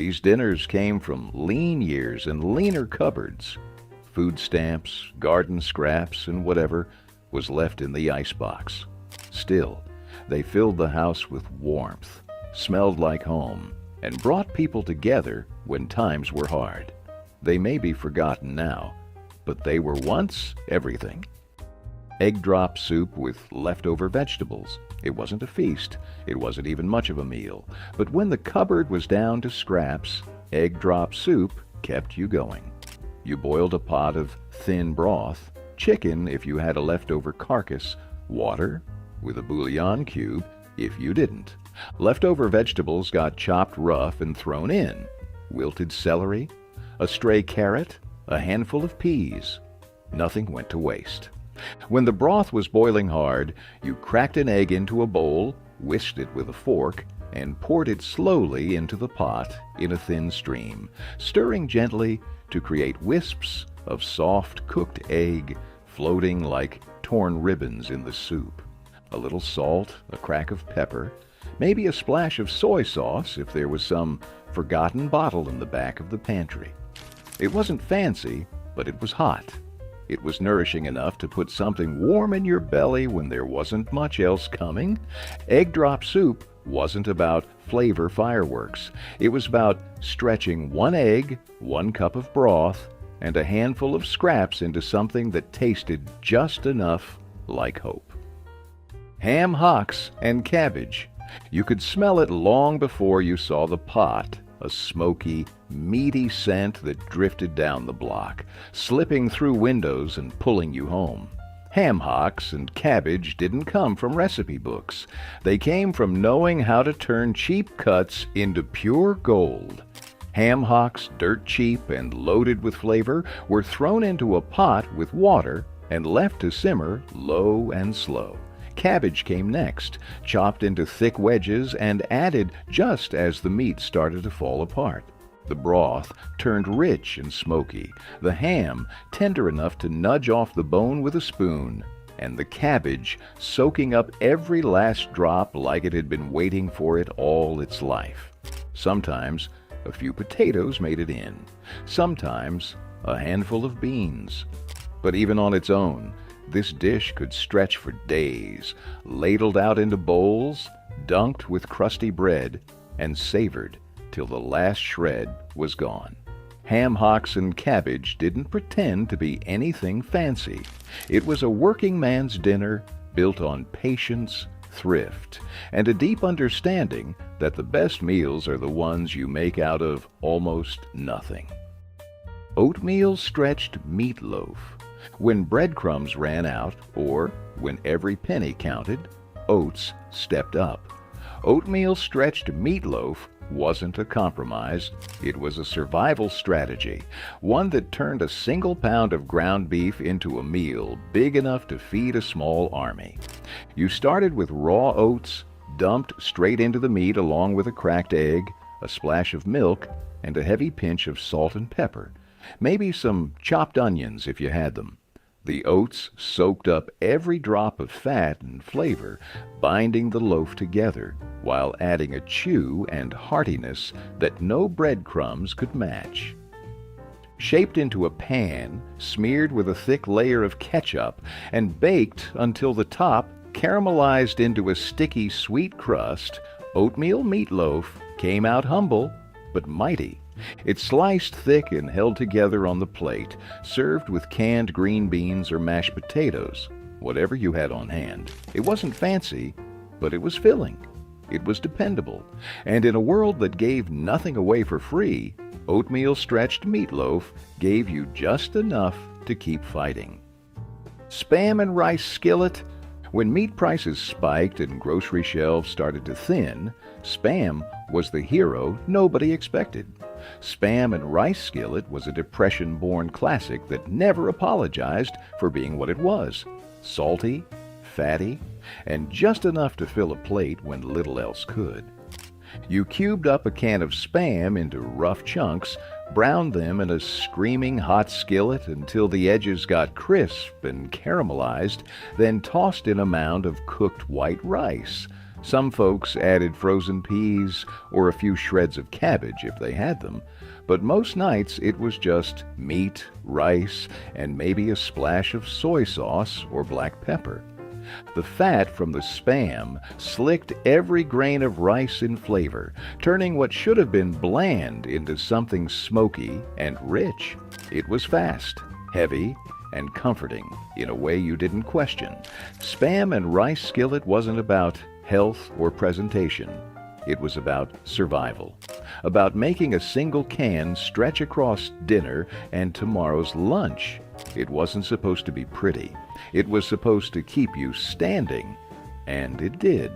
These dinners came from lean years and leaner cupboards. Food stamps, garden scraps, and whatever was left in the icebox. Still, they filled the house with warmth, smelled like home, and brought people together when times were hard. They may be forgotten now, but they were once everything. Egg drop soup with leftover vegetables. It wasn't a feast. It wasn't even much of a meal. But when the cupboard was down to scraps, egg drop soup kept you going. You boiled a pot of thin broth, chicken if you had a leftover carcass, water with a bouillon cube if you didn't. Leftover vegetables got chopped rough and thrown in. Wilted celery, a stray carrot, a handful of peas. Nothing went to waste. When the broth was boiling hard, you cracked an egg into a bowl, whisked it with a fork, and poured it slowly into the pot in a thin stream, stirring gently to create wisps of soft cooked egg floating like torn ribbons in the soup. A little salt, a crack of pepper, maybe a splash of soy sauce if there was some forgotten bottle in the back of the pantry. It wasn't fancy, but it was hot. It was nourishing enough to put something warm in your belly when there wasn't much else coming. Egg drop soup wasn't about flavor fireworks. It was about stretching one egg, 1 cup of broth, and a handful of scraps into something that tasted just enough like hope. Ham hocks and cabbage. You could smell it long before you saw the pot, a smoky, meaty scent that drifted down the block, slipping through windows and pulling you home. Ham hocks and cabbage didn't come from recipe books. They came from knowing how to turn cheap cuts into pure gold. Ham hocks, dirt cheap and loaded with flavor, were thrown into a pot with water and left to simmer low and slow. Cabbage came next, chopped into thick wedges and added just as the meat started to fall apart. The broth turned rich and smoky, the ham tender enough to nudge off the bone with a spoon, and the cabbage soaking up every last drop like it had been waiting for it all its life. Sometimes a few potatoes made it in, sometimes a handful of beans. But even on its own, this dish could stretch for days, ladled out into bowls, dunked with crusty bread, and savored till the last shred was gone. Ham hocks and cabbage didn't pretend to be anything fancy. It was a working man's dinner built on patience, thrift, and a deep understanding that the best meals are the ones you make out of almost nothing. Oatmeal stretched meatloaf. When breadcrumbs ran out, or when every penny counted, oats stepped up. Oatmeal stretched meatloaf wasn't a compromise. It was a survival strategy, one that turned a single pound of ground beef into a meal big enough to feed a small army. You started with raw oats, dumped straight into the meat along with a cracked egg, a splash of milk, and a heavy pinch of salt and pepper. Maybe some chopped onions if you had them. The oats soaked up every drop of fat and flavor, binding the loaf together, while adding a chew and heartiness that no breadcrumbs could match. Shaped into a pan, smeared with a thick layer of ketchup, and baked until the top caramelized into a sticky sweet crust, oatmeal meatloaf came out humble but mighty. It sliced thick and held together on the plate, served with canned green beans or mashed potatoes, whatever you had on hand. It wasn't fancy, but it was filling. It was dependable. And in a world that gave nothing away for free, oatmeal stretched meatloaf gave you just enough to keep fighting. Spam and rice skillet. When meat prices spiked and grocery shelves started to thin, Spam was the hero nobody expected. Spam and rice skillet was a Depression-born classic that never apologized for being what it was: salty, fatty, and just enough to fill a plate when little else could. You cubed up a can of Spam into rough chunks, browned them in a screaming hot skillet until the edges got crisp and caramelized, then tossed in a mound of cooked white rice. Some folks added frozen peas or a few shreds of cabbage if they had them, but most nights it was just meat, rice, and maybe a splash of soy sauce or black pepper. The fat from the Spam slicked every grain of rice in flavor, turning what should have been bland into something smoky and rich. It was fast, heavy, and comforting in a way you didn't question. Spam and rice skillet wasn't about health or presentation. It was about survival, about making a single can stretch across dinner and tomorrow's lunch. It wasn't supposed to be pretty. It was supposed to keep you standing, and it did.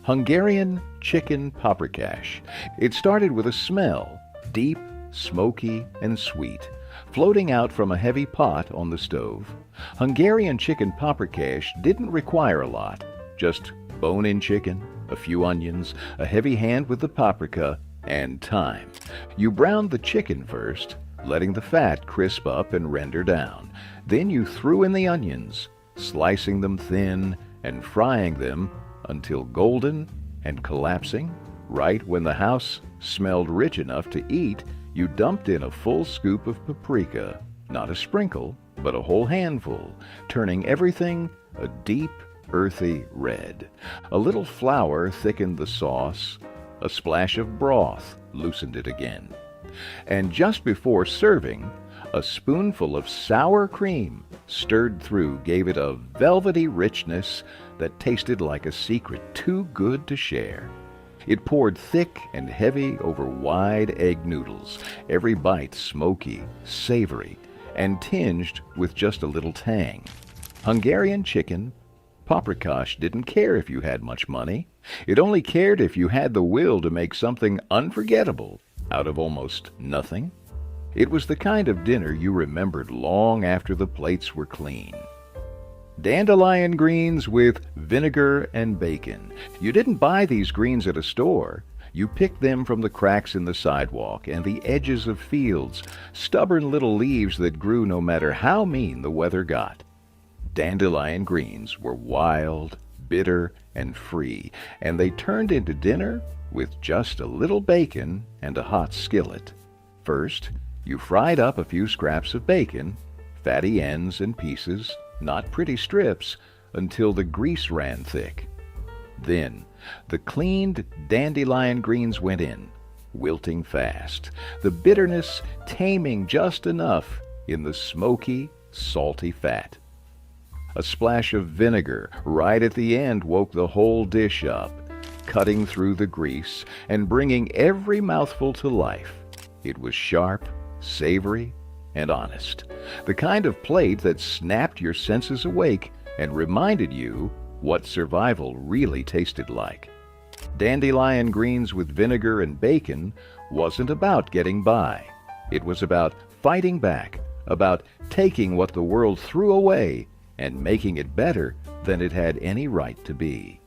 Hungarian chicken paprikash. It started with a smell, deep, smoky, and sweet, floating out from a heavy pot on the stove. Hungarian chicken paprikash didn't require a lot, just bone-in chicken, a few onions, a heavy hand with the paprika, and time. You browned the chicken first, letting the fat crisp up and render down. Then you threw in the onions, slicing them thin and frying them until golden and collapsing. Right when the house smelled rich enough to eat, you dumped in a full scoop of paprika, not a sprinkle, but a whole handful, turning everything a deep, earthy red. A little flour thickened the sauce. A splash of broth loosened it again. And just before serving, a spoonful of sour cream stirred through gave it a velvety richness that tasted like a secret too good to share. It poured thick and heavy over wide egg noodles, every bite smoky, savory, and tinged with just a little tang. Hungarian chicken paprikash didn't care if you had much money. It only cared if you had the will to make something unforgettable out of almost nothing. It was the kind of dinner you remembered long after the plates were clean. Dandelion greens with vinegar and bacon. You didn't buy these greens at a store. You picked them from the cracks in the sidewalk and the edges of fields, stubborn little leaves that grew no matter how mean the weather got. Dandelion greens were wild, bitter, and free, and they turned into dinner with just a little bacon and a hot skillet. First, you fried up a few scraps of bacon, fatty ends and pieces, not pretty strips, until the grease ran thick. Then, the cleaned dandelion greens went in, wilting fast, the bitterness taming just enough in the smoky, salty fat. A splash of vinegar right at the end woke the whole dish up, cutting through the grease and bringing every mouthful to life. It was sharp, savory, and honest, the kind of plate that snapped your senses awake and reminded you what survival really tasted like. Dandelion greens with vinegar and bacon wasn't about getting by. It was about fighting back, about taking what the world threw away and making it better than it had any right to be.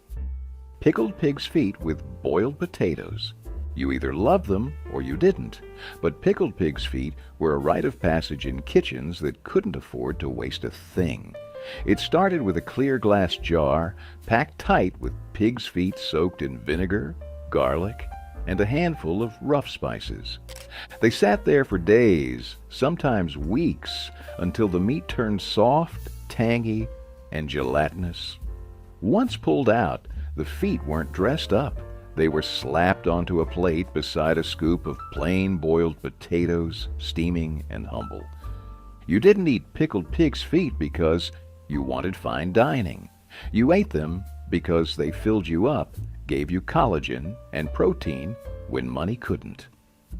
Pickled pig's feet with boiled potatoes. You either loved them or you didn't, but pickled pig's feet were a rite of passage in kitchens that couldn't afford to waste a thing. It started with a clear glass jar packed tight with pig's feet soaked in vinegar, garlic, and a handful of rough spices. They sat there for days, sometimes weeks, until the meat turned soft, tangy, and gelatinous. Once pulled out, the feet weren't dressed up. They were slapped onto a plate beside a scoop of plain boiled potatoes, steaming and humble. You didn't eat pickled pig's feet because you wanted fine dining. You ate them because they filled you up, gave you collagen and protein when money couldn't.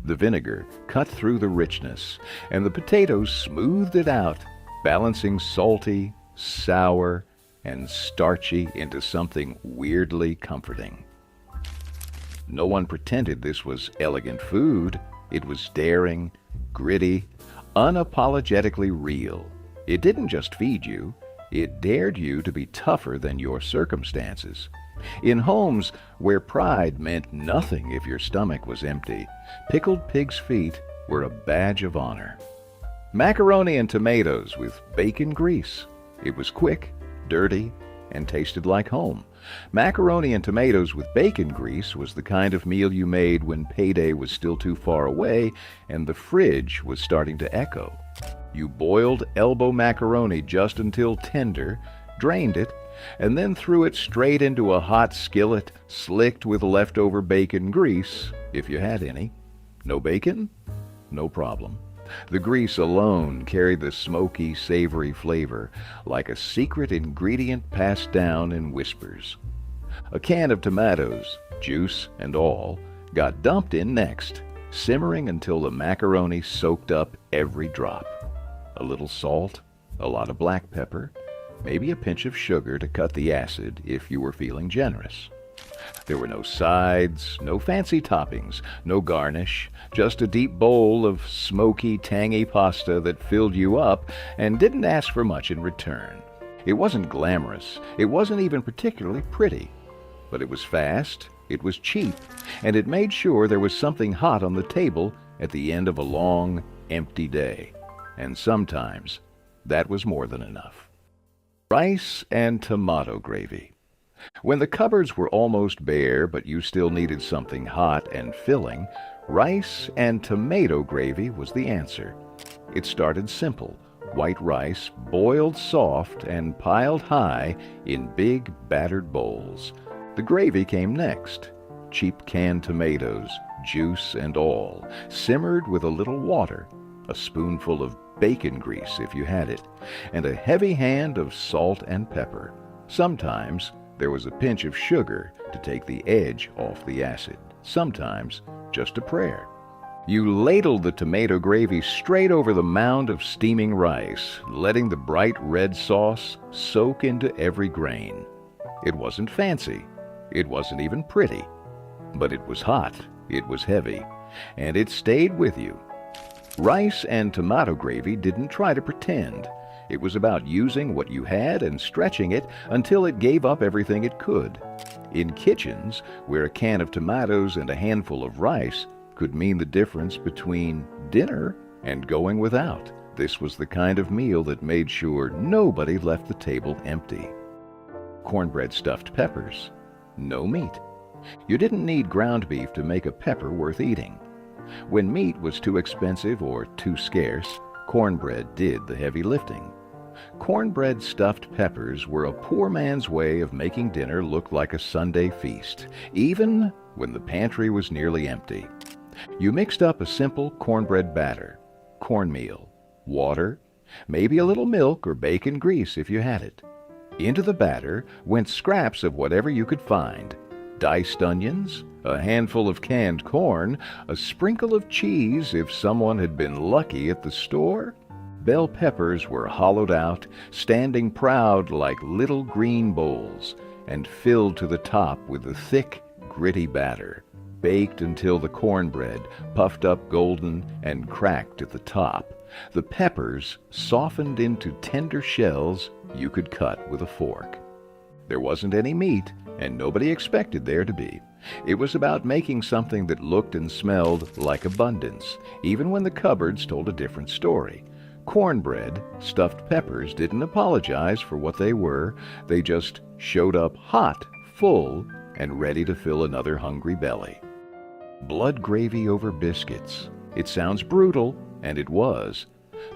The vinegar cut through the richness, and the potatoes smoothed it out, balancing salty, sour, and starchy into something weirdly comforting. No one pretended this was elegant food. It was daring, gritty, unapologetically real. It didn't just feed you, it dared you to be tougher than your circumstances. In homes where pride meant nothing if your stomach was empty, pickled pig's feet were a badge of honor. Macaroni and tomatoes with bacon grease. It was quick, dirty, and tasted like home. Macaroni and tomatoes with bacon grease was the kind of meal you made when payday was still too far away and the fridge was starting to echo. You boiled elbow macaroni just until tender, drained it, and then threw it straight into a hot skillet slicked with leftover bacon grease, if you had any. No bacon? No problem. The grease alone carried the smoky, savory flavor, like a secret ingredient passed down in whispers. A can of tomatoes, juice and all, got dumped in next, simmering until the macaroni soaked up every drop. A little salt, a lot of black pepper, maybe a pinch of sugar to cut the acid if you were feeling generous. There were no sides, no fancy toppings, no garnish, just a deep bowl of smoky, tangy pasta that filled you up and didn't ask for much in return. It wasn't glamorous, it wasn't even particularly pretty, but it was fast, it was cheap, and it made sure there was something hot on the table at the end of a long, empty day. And sometimes that was more than enough. Rice and tomato gravy. When the cupboards were almost bare, but you still needed something hot and filling, rice and tomato gravy was the answer. It started simple. White rice, boiled soft and piled high in big battered bowls. The gravy came next. Cheap canned tomatoes, juice and all, simmered with a little water, a spoonful of bacon grease if you had it, and a heavy hand of salt and pepper. Sometimes there was a pinch of sugar to take the edge off the acid. Sometimes just a prayer. You ladled the tomato gravy straight over the mound of steaming rice, letting the bright red sauce soak into every grain. It wasn't fancy. It wasn't even pretty. But it was hot, it was heavy, and it stayed with you. Rice and tomato gravy didn't try to pretend. It was about using what you had and stretching it until it gave up everything it could. In kitchens, where a can of tomatoes and a handful of rice could mean the difference between dinner and going without, this was the kind of meal that made sure nobody left the table empty. Cornbread stuffed peppers. No meat. You didn't need ground beef to make a pepper worth eating. When meat was too expensive or too scarce, cornbread did the heavy lifting. Cornbread stuffed peppers were a poor man's way of making dinner look like a Sunday feast, even when the pantry was nearly empty. You mixed up a simple cornbread batter, cornmeal, water, maybe a little milk or bacon grease if you had it. Into the batter went scraps of whatever you could find: diced onions, a handful of canned corn, a sprinkle of cheese if someone had been lucky at the store. Bell peppers were hollowed out, standing proud like little green bowls, and filled to the top with the thick, gritty batter, baked until the cornbread puffed up golden and cracked at the top. The peppers softened into tender shells you could cut with a fork. There wasn't any meat, and nobody expected there to be. It was about making something that looked and smelled like abundance, even when the cupboards told a different story. Cornbread, stuffed peppers didn't apologize for what they were. They just showed up hot, full, and ready to fill another hungry belly. Blood gravy over biscuits. It sounds brutal, and it was.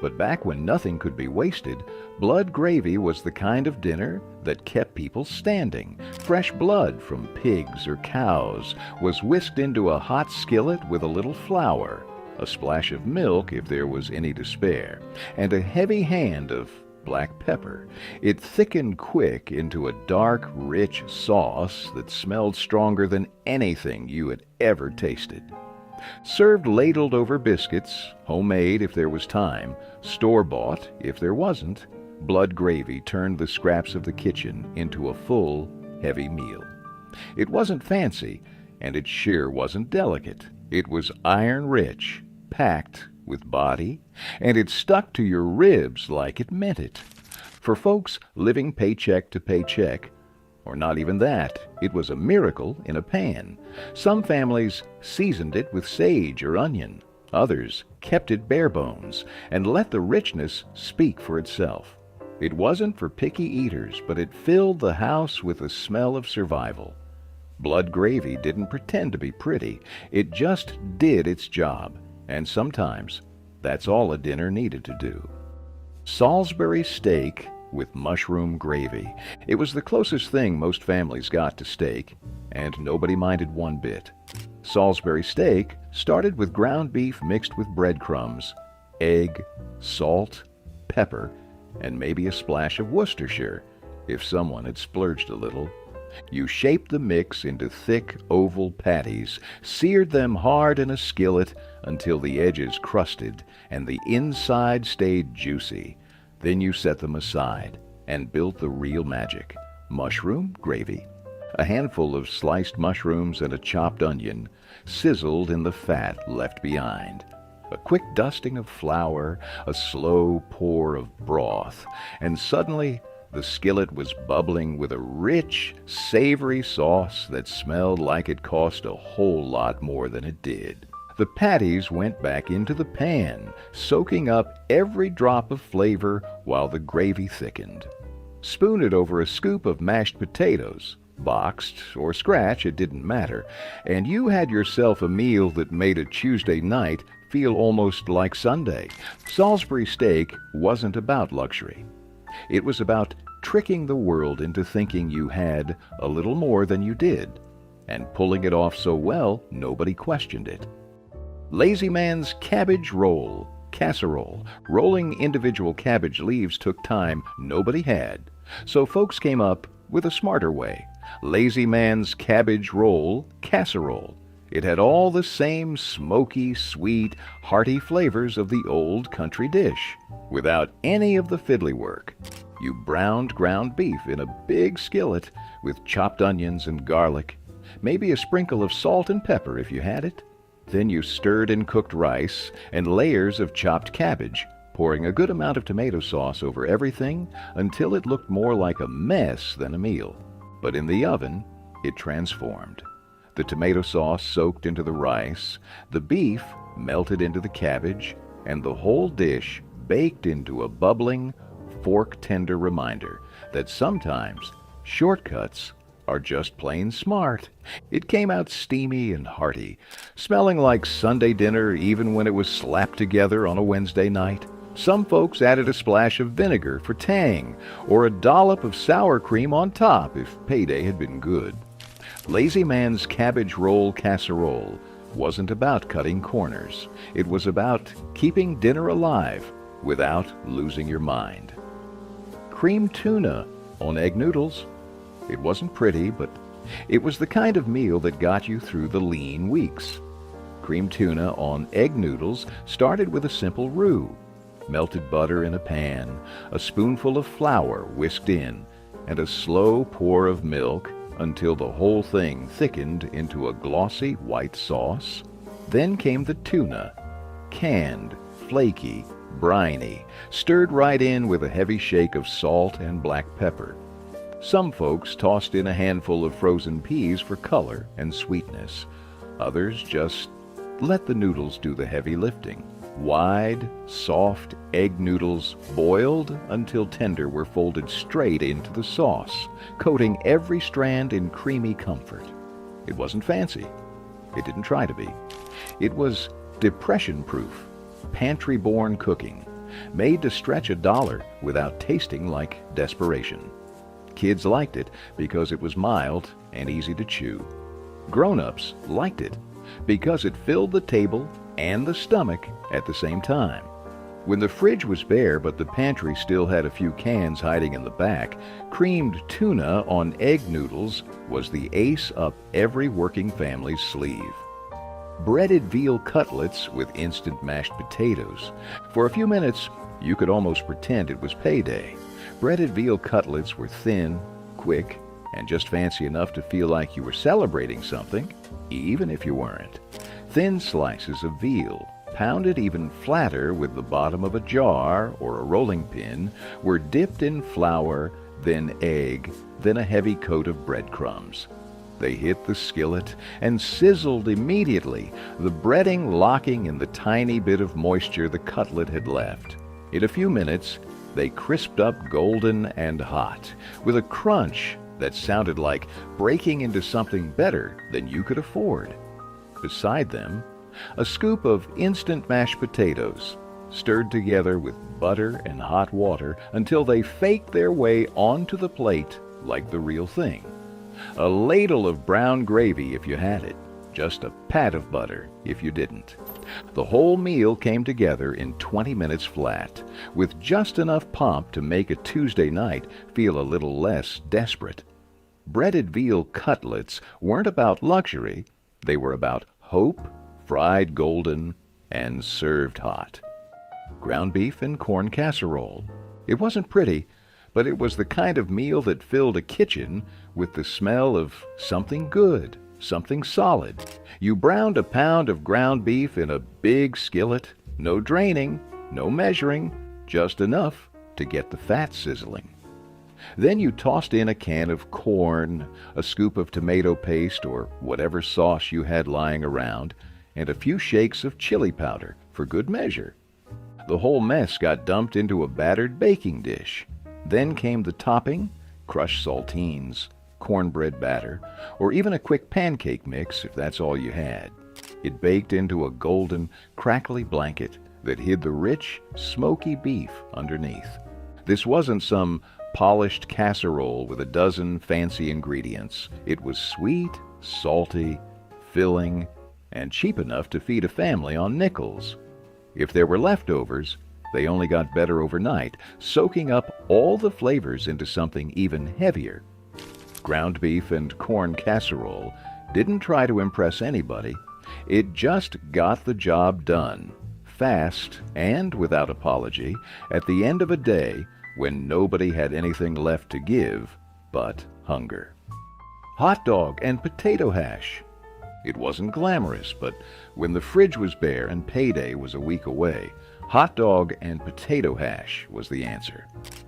But back when nothing could be wasted, blood gravy was the kind of dinner that kept people standing. Fresh blood from pigs or cows was whisked into a hot skillet with a little flour, a splash of milk if there was any to spare, and a heavy hand of black pepper. It thickened quick into a dark, rich sauce that smelled stronger than anything you had ever tasted. Served ladled over biscuits, homemade if there was time, store-bought if there wasn't, blood gravy turned the scraps of the kitchen into a full, heavy meal. It wasn't fancy, and it sure wasn't delicate. It was iron-rich, packed with body, and it stuck to your ribs like it meant it. For folks living paycheck to paycheck, or not even that, it was a miracle in a pan. Some families seasoned it with sage or onion. Others kept it bare bones and let the richness speak for itself. It wasn't for picky eaters, but it filled the house with the smell of survival. Blood gravy didn't pretend to be pretty. It just did its job, and sometimes that's all a dinner needed to do. Salisbury steak with mushroom gravy. It was the closest thing most families got to steak, and nobody minded one bit. Salisbury steak started with ground beef mixed with breadcrumbs, egg, salt, pepper, and maybe a splash of Worcestershire, if someone had splurged a little. You shaped the mix into thick oval patties, seared them hard in a skillet until the edges crusted and the inside stayed juicy. Then you set them aside and built the real magic: mushroom gravy. A handful of sliced mushrooms and a chopped onion sizzled in the fat left behind. A quick dusting of flour, a slow pour of broth, and suddenly the skillet was bubbling with a rich, savory sauce that smelled like it cost a whole lot more than it did. The patties went back into the pan, soaking up every drop of flavor while the gravy thickened. Spoon it over a scoop of mashed potatoes, boxed or scratch, it didn't matter, and you had yourself a meal that made a Tuesday night feel almost like Sunday. Salisbury steak wasn't about luxury. It was about tricking the world into thinking you had a little more than you did, and pulling it off so well nobody questioned it. Lazy Man's cabbage roll, casserole. Rolling individual cabbage leaves took time nobody had, so folks came up with a smarter way. Lazy Man's cabbage roll, casserole. It had all the same smoky, sweet, hearty flavors of the old country dish, without any of the fiddly work. You browned ground beef in a big skillet with chopped onions and garlic, maybe a sprinkle of salt and pepper if you had it. Then you stirred in cooked rice and layers of chopped cabbage, pouring a good amount of tomato sauce over everything until it looked more like a mess than a meal. But in the oven, it transformed. The tomato sauce soaked into the rice, the beef melted into the cabbage, and the whole dish baked into a bubbling, fork-tender reminder that sometimes shortcuts are just plain smart. It came out steamy and hearty, smelling like Sunday dinner even when it was slapped together on a Wednesday night. Some folks added a splash of vinegar for tang, or a dollop of sour cream on top if payday had been good. Lazy Man's cabbage roll casserole wasn't about cutting corners. It was about keeping dinner alive without losing your mind. Creamed tuna on egg noodles. It wasn't pretty, but it was the kind of meal that got you through the lean weeks. Creamed tuna on egg noodles started with a simple roux. Melted butter in a pan, a spoonful of flour whisked in, and a slow pour of milk until the whole thing thickened into a glossy white sauce. Then came the tuna, canned, flaky, briny, stirred right in with a heavy shake of salt and black pepper. Some folks tossed in a handful of frozen peas for color and sweetness. Others just let the noodles do the heavy lifting. Wide, soft egg noodles boiled until tender were folded straight into the sauce, coating every strand in creamy comfort. It wasn't fancy. It didn't try to be. It was depression-proof, pantry-born cooking, made to stretch $1 without tasting like desperation. Kids liked it because it was mild and easy to chew. Grown-ups liked it because it filled the table and the stomach at the same time. When the fridge was bare but the pantry still had a few cans hiding in the back, creamed tuna on egg noodles was the ace up every working family's sleeve. Breaded veal cutlets with instant mashed potatoes. For a few minutes, you could almost pretend it was payday. Breaded veal cutlets were thin, quick, and just fancy enough to feel like you were celebrating something, even if you weren't. Thin slices of veal, pounded even flatter with the bottom of a jar or a rolling pin, were dipped in flour, then egg, then a heavy coat of breadcrumbs. They hit the skillet and sizzled immediately, the breading locking in the tiny bit of moisture the cutlet had left. In a few minutes, They crisped up golden and hot, with a crunch that sounded like breaking into something better than you could afford. Beside them, a scoop of instant mashed potatoes, stirred together with butter and hot water until they faked their way onto the plate like the real thing. A ladle of brown gravy if you had it, just a pat of butter if you didn't. The whole meal came together in 20 minutes flat, with just enough pomp to make a Tuesday night feel a little less desperate. Breaded veal cutlets weren't about luxury, they were about hope, fried golden, and served hot. Ground beef and corn casserole. It wasn't pretty, but it was the kind of meal that filled a kitchen with the smell of something good, something solid. You browned a pound of ground beef in a big skillet, no draining, no measuring, just enough to get the fat sizzling. Then you tossed in a can of corn, a scoop of tomato paste or whatever sauce you had lying around, and a few shakes of chili powder for good measure. The whole mess got dumped into a battered baking dish. Then came the topping, crushed saltines, cornbread batter, or even a quick pancake mix if that's all you had. It baked into a golden, crackly blanket that hid the rich, smoky beef underneath. This wasn't some polished casserole with a dozen fancy ingredients. It was sweet, salty, filling, and cheap enough to feed a family on nickels. If there were leftovers, they only got better overnight, soaking up all the flavors into something even heavier. Ground beef and corn casserole didn't try to impress anybody. It just got the job done, fast and without apology, at the end of a day when nobody had anything left to give but hunger. Hot dog and potato hash. It wasn't glamorous, but when the fridge was bare and payday was a week away, hot dog and potato hash was the answer.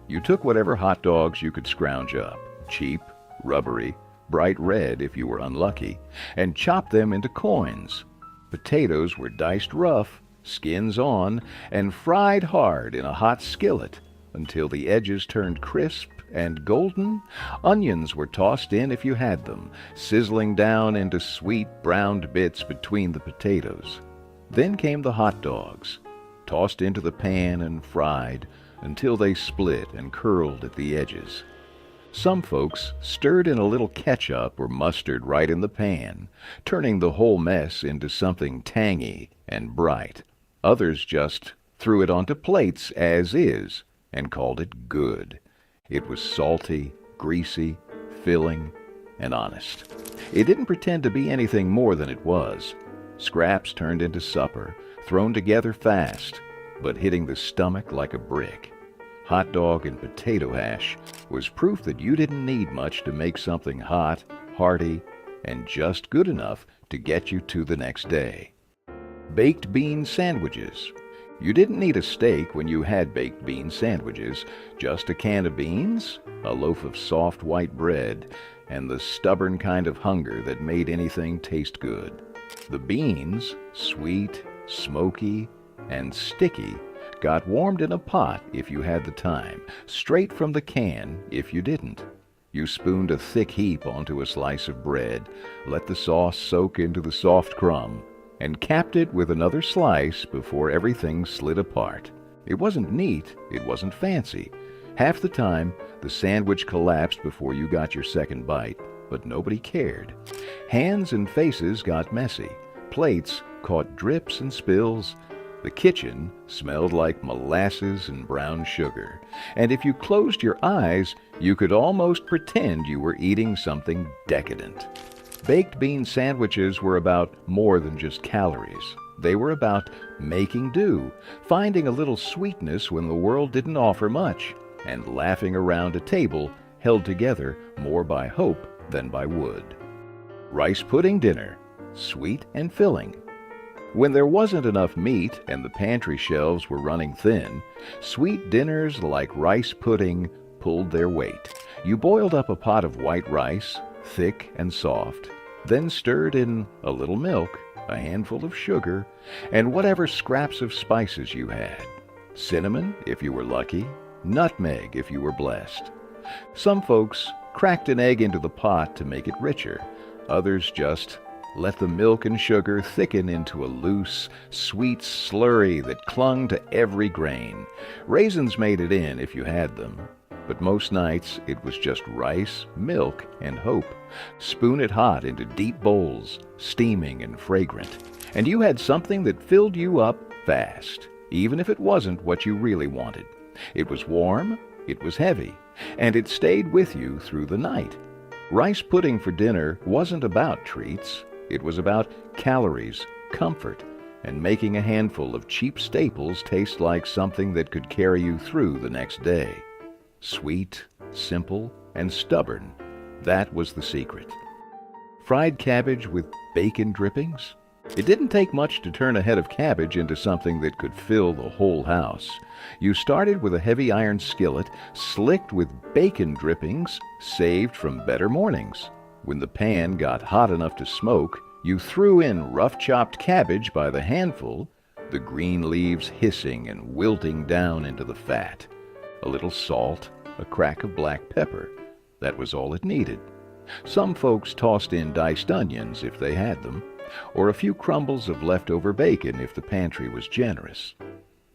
You took whatever hot dogs you could scrounge up, cheap, rubbery, bright red if you were unlucky, and chopped them into coins. Potatoes were diced rough, skins on, and fried hard in a hot skillet until the edges turned crisp and golden. Onions were tossed in if you had them, sizzling down into sweet browned bits between the potatoes. Then came the hot dogs, tossed into the pan and fried until they split and curled at the edges. Some folks stirred in a little ketchup or mustard right in the pan, turning the whole mess into something tangy and bright. Others just threw it onto plates as is and called it good. It was salty, greasy, filling, and honest. It didn't pretend to be anything more than it was. Scraps turned into supper, thrown together fast, but hitting the stomach like a brick. Hot dog and potato hash was proof that you didn't need much to make something hot, hearty, and just good enough to get you to the next day. Baked bean sandwiches. You didn't need a steak when you had baked bean sandwiches, just a can of beans, a loaf of soft white bread, and the stubborn kind of hunger that made anything taste good. The beans, sweet, smoky, and sticky, got warmed in a pot if you had the time, straight from the can if you didn't. You spooned a thick heap onto a slice of bread, let the sauce soak into the soft crumb, and capped it with another slice before everything slid apart. It wasn't neat, it wasn't fancy. Half the time, the sandwich collapsed before you got your second bite, but nobody cared. Hands and faces got messy. Plates caught drips and spills. The kitchen smelled like molasses and brown sugar. And if you closed your eyes, you could almost pretend you were eating something decadent. Baked bean sandwiches were about more than just calories. They were about making do, finding a little sweetness when the world didn't offer much, and laughing around a table held together more by hope than by wood. Rice pudding dinner, sweet and filling. When there wasn't enough meat and the pantry shelves were running thin, sweet dinners like rice pudding pulled their weight. You boiled up a pot of white rice, thick and soft, then stirred in a little milk, a handful of sugar, and whatever scraps of spices you had. Cinnamon, if you were lucky, nutmeg if you were blessed. Some folks cracked an egg into the pot to make it richer. Others just let the milk and sugar thicken into a loose, sweet slurry that clung to every grain. Raisins made it in if you had them, but most nights it was just rice, milk, and hope. Spoon it hot into deep bowls, steaming and fragrant, and you had something that filled you up fast, even if it wasn't what you really wanted. It was warm, it was heavy, and it stayed with you through the night. Rice pudding for dinner wasn't about treats. It was about calories, comfort, and making a handful of cheap staples taste like something that could carry you through the next day. Sweet, simple, and stubborn. That was the secret. Fried cabbage with bacon drippings? It didn't take much to turn a head of cabbage into something that could fill the whole house. You started with a heavy iron skillet slicked with bacon drippings saved from better mornings. When the pan got hot enough to smoke, you threw in rough-chopped cabbage by the handful, the green leaves hissing and wilting down into the fat. A little salt, a crack of black pepper. That was all it needed. Some folks tossed in diced onions if they had them, or a few crumbles of leftover bacon if the pantry was generous.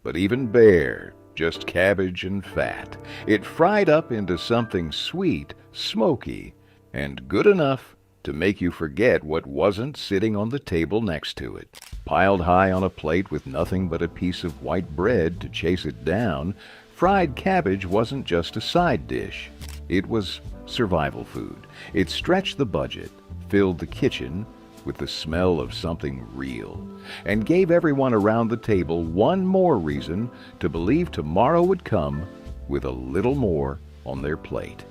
But even bare, just cabbage and fat, it fried up into something sweet, smoky, and good enough to make you forget what wasn't sitting on the table next to it. Piled high on a plate with nothing but a piece of white bread to chase it down, fried cabbage wasn't just a side dish. It was survival food. It stretched the budget, filled the kitchen with the smell of something real, and gave everyone around the table one more reason to believe tomorrow would come with a little more on their plate.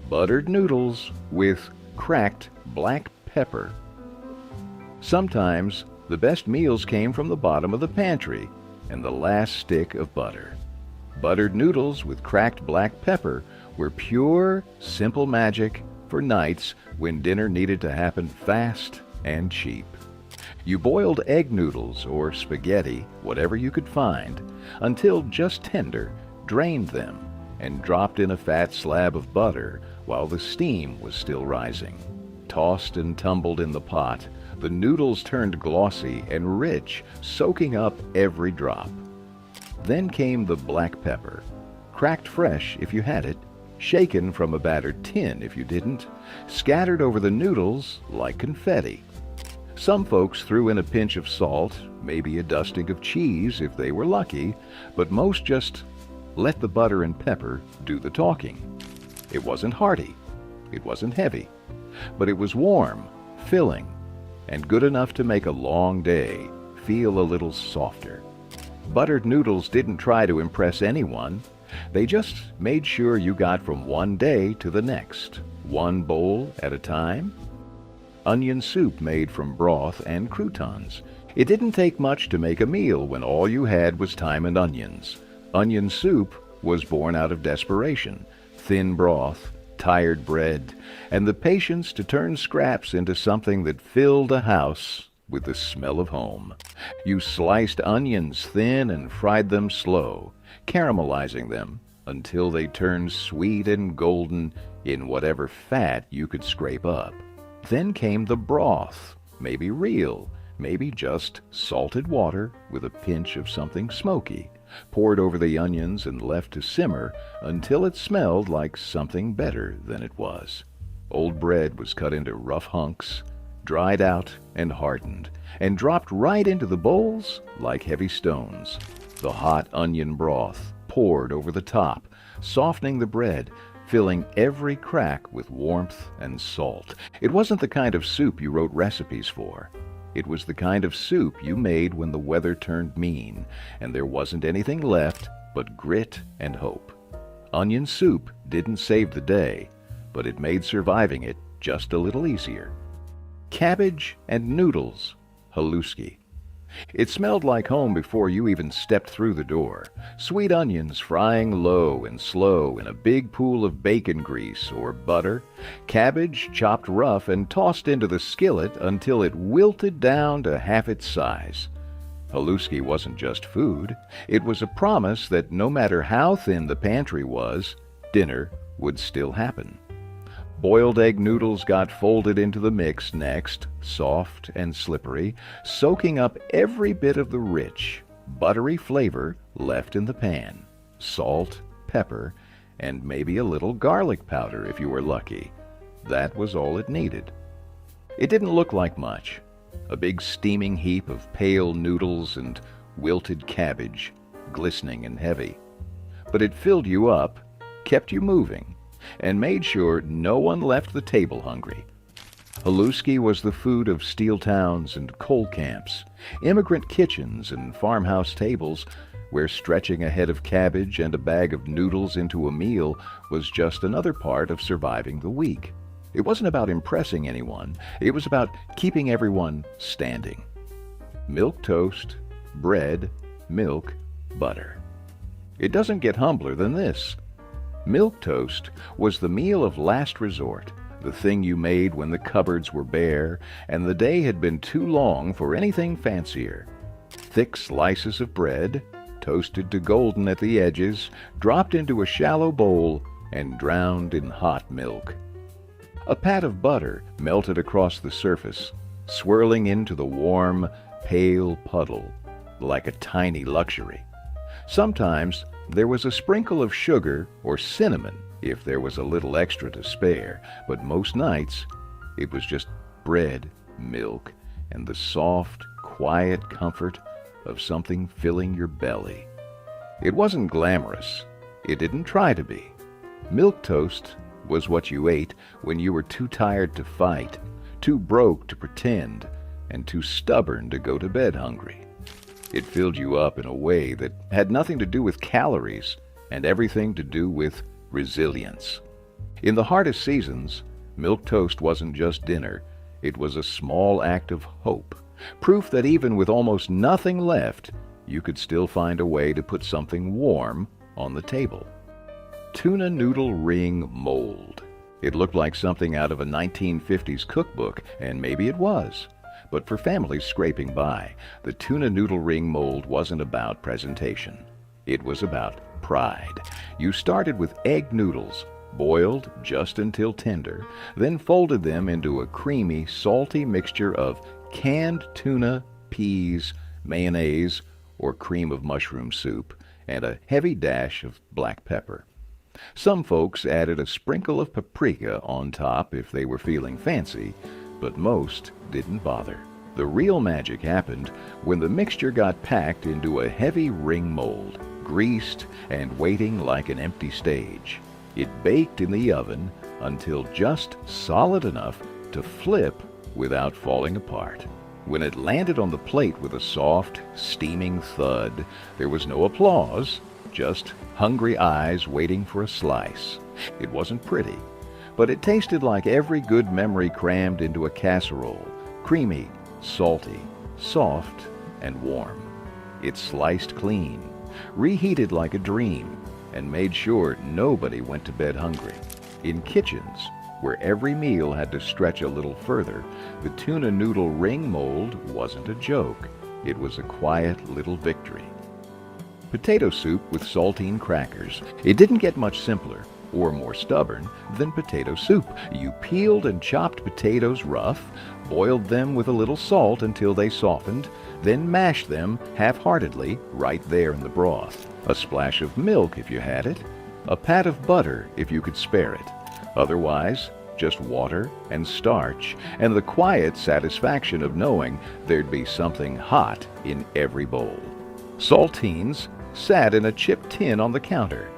Buttered noodles with cracked black pepper. Sometimes the best meals came from the bottom of the pantry and the last stick of butter. Buttered noodles with cracked black pepper were pure, simple magic for nights when dinner needed to happen fast and cheap. You boiled egg noodles or spaghetti, whatever you could find, until just tender, drained them, and dropped in a fat slab of butter while the steam was still rising. Tossed and tumbled in the pot, the noodles turned glossy and rich, soaking up every drop. Then came the black pepper, cracked fresh if you had it, shaken from a battered tin if you didn't, scattered over the noodles like confetti. Some folks threw in a pinch of salt, maybe a dusting of cheese if they were lucky, but most just let the butter and pepper do the talking. It wasn't hearty, it wasn't heavy, but it was warm, filling, and good enough to make a long day feel a little softer. Buttered noodles didn't try to impress anyone. They just made sure you got from one day to the next, one bowl at a time. Onion soup made from broth and croutons. It didn't take much to make a meal when all you had was thyme and onions. Onion soup was born out of desperation, thin broth, tired bread, and the patience to turn scraps into something that filled a house with the smell of home. You sliced onions thin and fried them slow, caramelizing them until they turned sweet and golden in whatever fat you could scrape up. Then came the broth, maybe real, maybe just salted water with a pinch of something smoky, poured over the onions and left to simmer until it smelled like something better than it was. Old bread was cut into rough hunks, dried out and hardened, and dropped right into the bowls like heavy stones. The hot onion broth poured over the top, softening the bread, filling every crack with warmth and salt. It wasn't the kind of soup you wrote recipes for. It was the kind of soup you made when the weather turned mean and there wasn't anything left but grit and hope. Onion soup didn't save the day, but it made surviving it just a little easier. Cabbage and noodles, haluski. It smelled like home before you even stepped through the door. Sweet onions frying low and slow in a big pool of bacon grease or butter. Cabbage chopped rough and tossed into the skillet until it wilted down to half its size. Haluski wasn't just food. It was a promise that no matter how thin the pantry was, dinner would still happen. Boiled egg noodles got folded into the mix next, soft and slippery, soaking up every bit of the rich, buttery flavor left in the pan. Salt, pepper, and maybe a little garlic powder if you were lucky. That was all it needed. It didn't look like much. A big steaming heap of pale noodles and wilted cabbage, glistening and heavy. But it filled you up, kept you moving, and made sure no one left the table hungry. Haluski was the food of steel towns and coal camps, immigrant kitchens and farmhouse tables, where stretching a head of cabbage and a bag of noodles into a meal was just another part of surviving the week. It wasn't about impressing anyone. It was about keeping everyone standing. Milk toast, bread, milk, butter. It doesn't get humbler than this. Milk toast was the meal of last resort, the thing you made when the cupboards were bare and the day had been too long for anything fancier. Thick slices of bread, toasted to golden at the edges, dropped into a shallow bowl and drowned in hot milk. A pat of butter melted across the surface, swirling into the warm, pale puddle, like a tiny luxury. Sometimes there was a sprinkle of sugar or cinnamon if there was a little extra to spare, but most nights it was just bread, milk, and the soft, quiet comfort of something filling your belly. It wasn't glamorous. It didn't try to be. Milk toast was what you ate when you were too tired to fight, too broke to pretend, and too stubborn to go to bed hungry. It filled you up in a way that had nothing to do with calories and everything to do with resilience. In the hardest seasons, milk toast wasn't just dinner. It was a small act of hope, proof that even with almost nothing left, you could still find a way to put something warm on the table. Tuna noodle ring mold. It looked like something out of a 1950s cookbook, and maybe it was. But for families scraping by, the tuna noodle ring mold wasn't about presentation. It was about pride. You started with egg noodles, boiled just until tender, then folded them into a creamy, salty mixture of canned tuna, peas, mayonnaise, or cream of mushroom soup, and a heavy dash of black pepper. Some folks added a sprinkle of paprika on top if they were feeling fancy, but most didn't bother. The real magic happened when the mixture got packed into a heavy ring mold, greased and waiting like an empty stage. It baked in the oven until just solid enough to flip without falling apart. When it landed on the plate with a soft, steaming thud, there was no applause, just hungry eyes waiting for a slice. It wasn't pretty, but it tasted like every good memory crammed into a casserole, creamy, salty, soft, and warm. It sliced clean, reheated like a dream, and made sure nobody went to bed hungry. In kitchens, where every meal had to stretch a little further, the tuna noodle ring mold wasn't a joke. It was a quiet little victory. Potato soup with saltine crackers. It didn't get much simpler or more stubborn than potato soup. You peeled and chopped potatoes rough, boiled them with a little salt until they softened, then mashed them half-heartedly right there in the broth. A splash of milk if you had it, a pat of butter if you could spare it. Otherwise, just water and starch and the quiet satisfaction of knowing there'd be something hot in every bowl. Saltines sat in a chipped tin on the counter.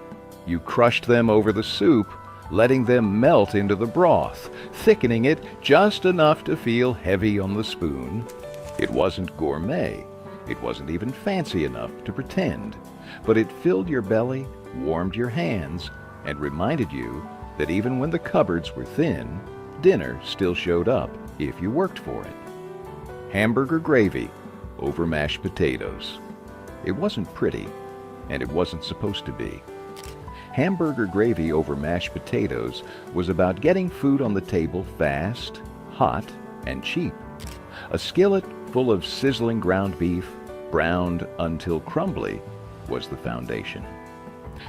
You crushed them over the soup, letting them melt into the broth, thickening it just enough to feel heavy on the spoon. It wasn't gourmet. It wasn't even fancy enough to pretend. But it filled your belly, warmed your hands, and reminded you that even when the cupboards were thin, dinner still showed up if you worked for it. Hamburger gravy over mashed potatoes. It wasn't pretty, and it wasn't supposed to be. Hamburger gravy over mashed potatoes was about getting food on the table fast, hot, and cheap. A skillet full of sizzling ground beef, browned until crumbly, was the foundation.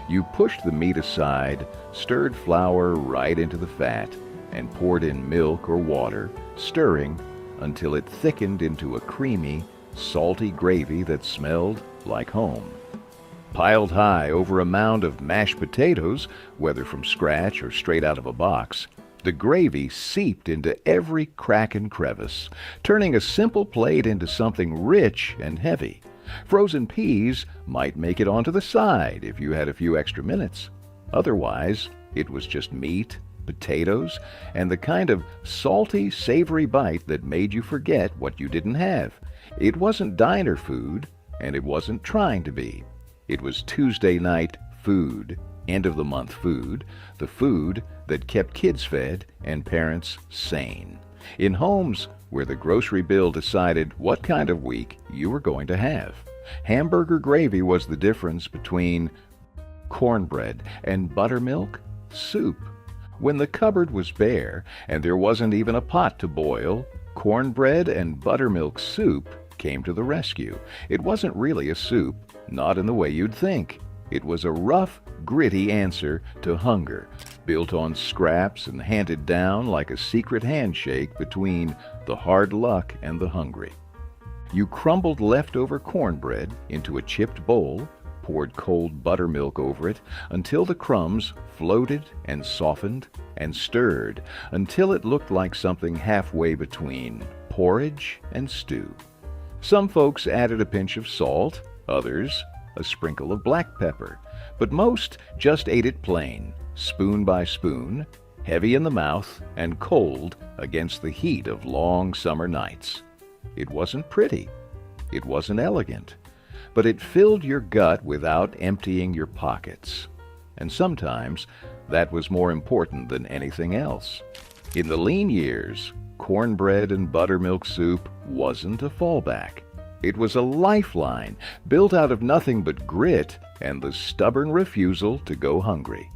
You pushed the meat aside, stirred flour right into the fat, and poured in milk or water, stirring until it thickened into a creamy, salty gravy that smelled like home. Piled high over a mound of mashed potatoes, whether from scratch or straight out of a box, the gravy seeped into every crack and crevice, turning a simple plate into something rich and heavy. Frozen peas might make it onto the side if you had a few extra minutes. Otherwise, it was just meat, potatoes, and the kind of salty, savory bite that made you forget what you didn't have. It wasn't diner food, and it wasn't trying to be. It was Tuesday night food, end of the month food, the food that kept kids fed and parents sane. In homes where the grocery bill decided what kind of week you were going to have. Hamburger gravy was the difference between cornbread and buttermilk soup. When the cupboard was bare and there wasn't even a pot to boil, cornbread and buttermilk soup came to the rescue. It wasn't really a soup, not in the way you'd think. It was a rough, gritty answer to hunger, built on scraps and handed down like a secret handshake between the hard luck and the hungry. You crumbled leftover cornbread into a chipped bowl, poured cold buttermilk over it until the crumbs floated and softened, and stirred until it looked like something halfway between porridge and stew. Some folks added a pinch of salt, others a sprinkle of black pepper, but most just ate it plain, spoon by spoon, heavy in the mouth and cold against the heat of long summer nights. It wasn't pretty, it wasn't elegant, but it filled your gut without emptying your pockets. And sometimes that was more important than anything else. In the lean years, cornbread and buttermilk soup wasn't a fallback. It was a lifeline built out of nothing but grit and the stubborn refusal to go hungry.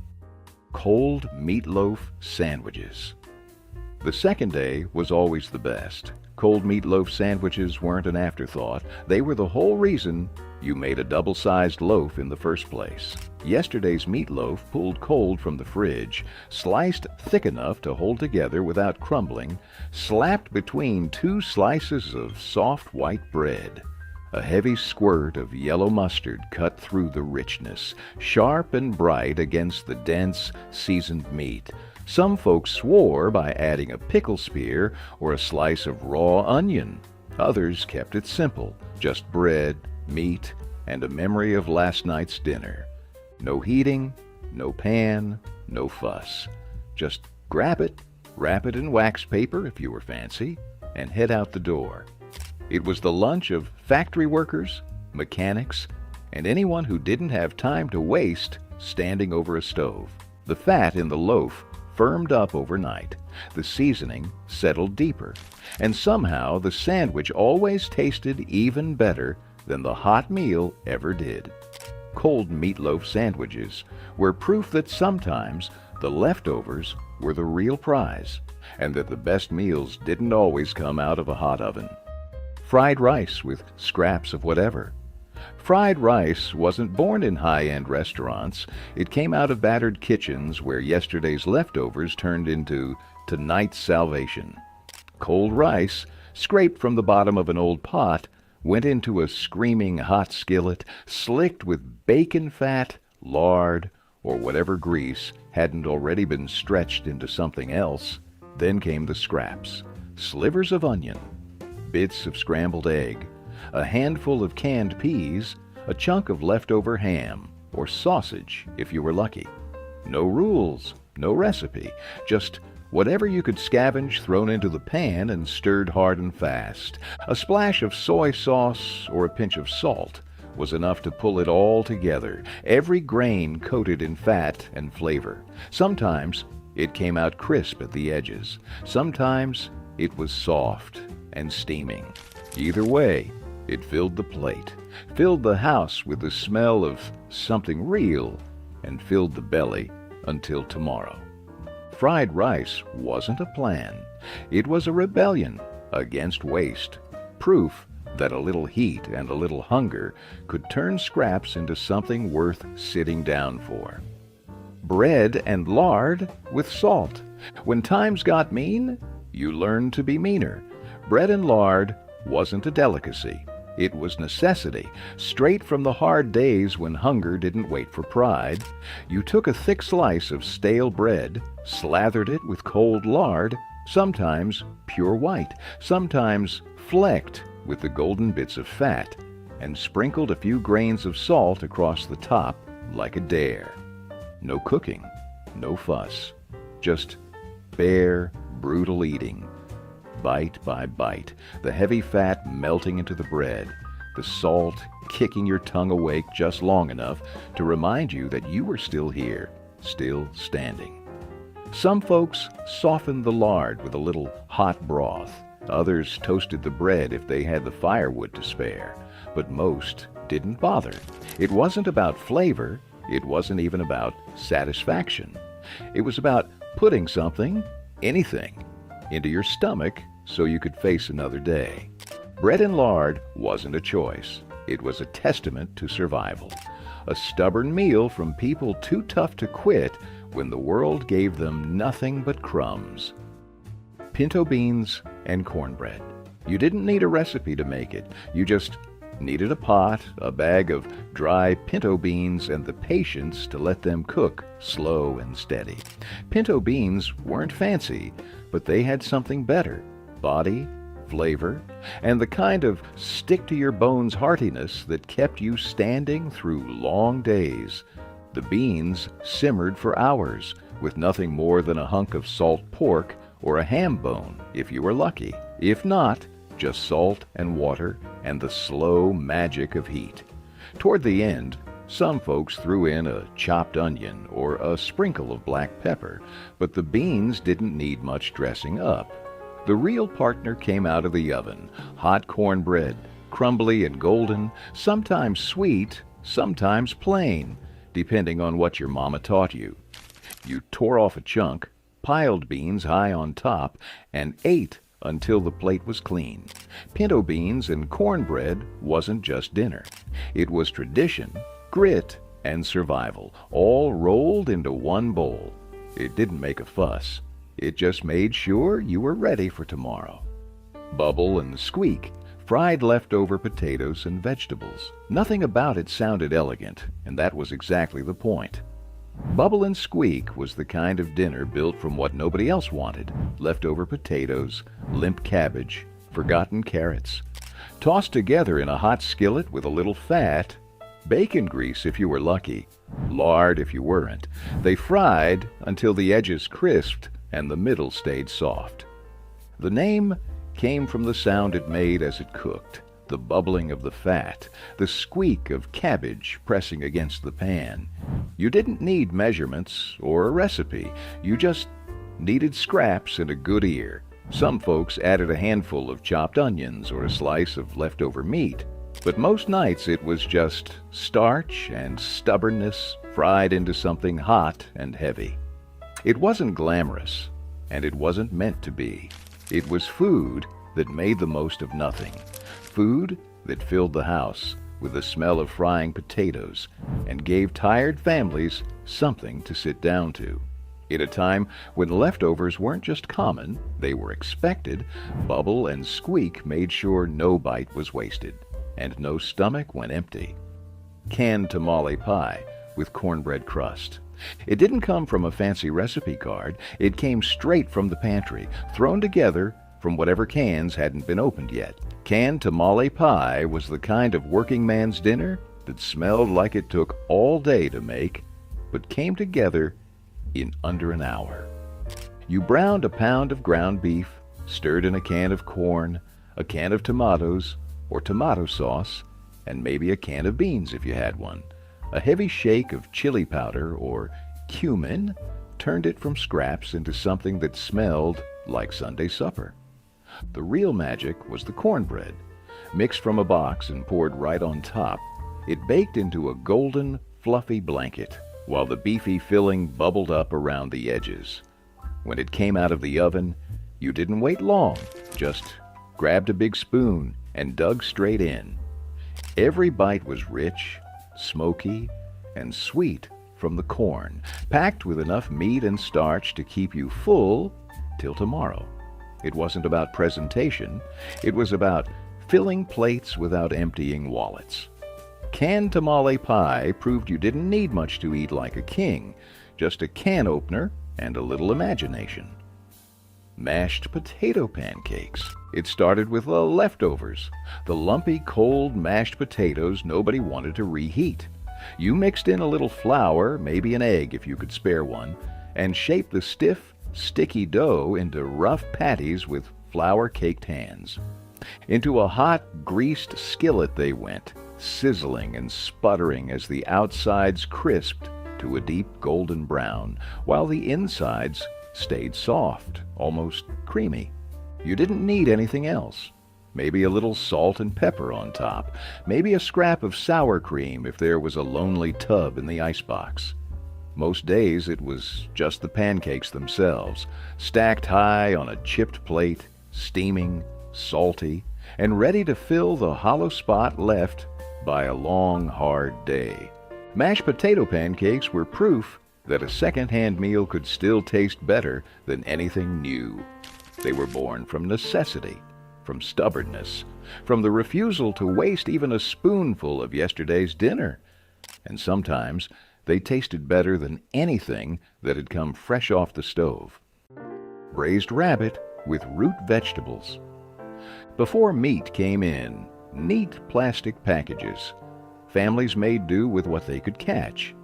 Cold meatloaf sandwiches. The second day was always the best. Cold meatloaf sandwiches weren't an afterthought. They were the whole reason you made a double-sized loaf in the first place. Yesterday's meatloaf pulled cold from the fridge, sliced thick enough to hold together without crumbling, slapped between two slices of soft white bread. A heavy squirt of yellow mustard cut through the richness, sharp and bright against the dense, seasoned meat. Some folks swore by adding a pickle spear or a slice of raw onion. Others kept it simple, just bread, meat, and a memory of last night's dinner. No heating, no pan, no fuss. Just grab it, wrap it in wax paper if you were fancy, and head out the door. It was the lunch of factory workers, mechanics, and anyone who didn't have time to waste standing over a stove. The fat in the loaf firmed up overnight. The seasoning settled deeper. And somehow the sandwich always tasted even better than the hot meal ever did. Cold meatloaf sandwiches were proof that sometimes the leftovers were the real prize, and that the best meals didn't always come out of a hot oven. Fried rice with scraps of whatever. Fried rice wasn't born in high-end restaurants. It came out of battered kitchens where yesterday's leftovers turned into tonight's salvation. Cold rice, scraped from the bottom of an old pot, went into a screaming hot skillet, slicked with bacon fat, lard, or whatever grease hadn't already been stretched into something else. Then came the scraps, slivers of onion, bits of scrambled egg, a handful of canned peas, a chunk of leftover ham, or sausage if you were lucky. No rules, no recipe, just whatever you could scavenge thrown into the pan and stirred hard and fast. A splash of soy sauce or a pinch of salt was enough to pull it all together, every grain coated in fat and flavor. Sometimes it came out crisp at the edges. Sometimes it was soft and steaming. Either way, it filled the plate, filled the house with the smell of something real, and filled the belly until tomorrow. Fried rice wasn't a plan. It was a rebellion against waste, proof that a little heat and a little hunger could turn scraps into something worth sitting down for. Bread and lard with salt. When times got mean, you learned to be meaner. Bread and lard wasn't a delicacy. It was necessity, straight from the hard days when hunger didn't wait for pride. You took a thick slice of stale bread, slathered it with cold lard, sometimes pure white, sometimes flecked with the golden bits of fat, and sprinkled a few grains of salt across the top like a dare. No cooking, no fuss, just bare, brutal eating. Bite by bite, the heavy fat melting into the bread, the salt kicking your tongue awake just long enough to remind you that you were still here, still standing. Some folks softened the lard with a little hot broth. Others toasted the bread if they had the firewood to spare. But most didn't bother. It wasn't about flavor. It wasn't even about satisfaction. It was about putting something, anything, into your stomach so you could face another day. Bread and lard wasn't a choice. It was a testament to survival. A stubborn meal from people too tough to quit when the world gave them nothing but crumbs. Pinto beans and cornbread. You didn't need a recipe to make it. You just needed a pot, a bag of dry pinto beans, and the patience to let them cook slow and steady. Pinto beans weren't fancy, but they had something better: body, flavor, and the kind of stick-to-your-bones heartiness that kept you standing through long days. The beans simmered for hours, with nothing more than a hunk of salt pork or a ham bone, if you were lucky. If not, just salt and water and the slow magic of heat. Toward the end, some folks threw in a chopped onion or a sprinkle of black pepper, but the beans didn't need much dressing up. The real partner came out of the oven: hot cornbread, crumbly and golden, sometimes sweet, sometimes plain, depending on what your mama taught you. You tore off a chunk, piled beans high on top, and ate until the plate was clean. Pinto beans and cornbread wasn't just dinner. It was tradition, grit, and survival, all rolled into one bowl. It didn't make a fuss. It just made sure you were ready for tomorrow. Bubble and squeak, fried leftover potatoes and vegetables. Nothing about it sounded elegant, and that was exactly the point. Bubble and squeak was the kind of dinner built from what nobody else wanted: leftover potatoes, limp cabbage, forgotten carrots, tossed together in a hot skillet with a little fat, bacon grease if you were lucky, lard if you weren't. They fried until the edges crisped and the middle stayed soft. The name came from the sound it made as it cooked, the bubbling of the fat, the squeak of cabbage pressing against the pan. You didn't need measurements or a recipe. You just needed scraps and a good ear. Some folks added a handful of chopped onions or a slice of leftover meat, but most nights it was just starch and stubbornness fried into something hot and heavy. It wasn't glamorous, and it wasn't meant to be. It was food that made the most of nothing. Food that filled the house with the smell of frying potatoes and gave tired families something to sit down to. In a time when leftovers weren't just common, they were expected, Bubble and Squeak made sure no bite was wasted and no stomach went empty. Canned tamale pie with cornbread crust. It didn't come from a fancy recipe card. It came straight from the pantry, thrown together from whatever cans hadn't been opened yet. Canned tamale pie was the kind of working man's dinner that smelled like it took all day to make, but came together in under an hour. You browned a pound of ground beef, stirred in a can of corn, a can of tomatoes or tomato sauce, and maybe a can of beans if you had one. A heavy shake of chili powder or cumin turned it from scraps into something that smelled like Sunday supper. The real magic was the cornbread. Mixed from a box and poured right on top, it baked into a golden, fluffy blanket, while the beefy filling bubbled up around the edges. When it came out of the oven, you didn't wait long, just grabbed a big spoon and dug straight in. Every bite was rich, smoky, and sweet from the corn, packed with enough meat and starch to keep you full till tomorrow. It wasn't about presentation. It was about filling plates without emptying wallets. Canned tamale pie proved you didn't need much to eat like a king, just a can opener and a little imagination. Mashed potato pancakes. It started with the leftovers, the lumpy, cold mashed potatoes nobody wanted to reheat. You mixed in a little flour, maybe an egg if you could spare one, and shaped the stiff, sticky dough into rough patties with flour-caked hands. Into a hot, greased skillet they went, sizzling and sputtering as the outsides crisped to a deep golden brown, while the insides stayed soft, almost creamy. You didn't need anything else. Maybe a little salt and pepper on top, maybe a scrap of sour cream if there was a lonely tub in the icebox. Most days it was just the pancakes themselves, stacked high on a chipped plate, steaming, salty, and ready to fill the hollow spot left by a long, hard day. Mashed potato pancakes were proof that a second-hand meal could still taste better than anything new. They were born from necessity, from stubbornness, from the refusal to waste even a spoonful of yesterday's dinner. And sometimes they tasted better than anything that had come fresh off the stove. Braised rabbit with root vegetables. Before meat came in neat plastic packages, families made do with what they could catch,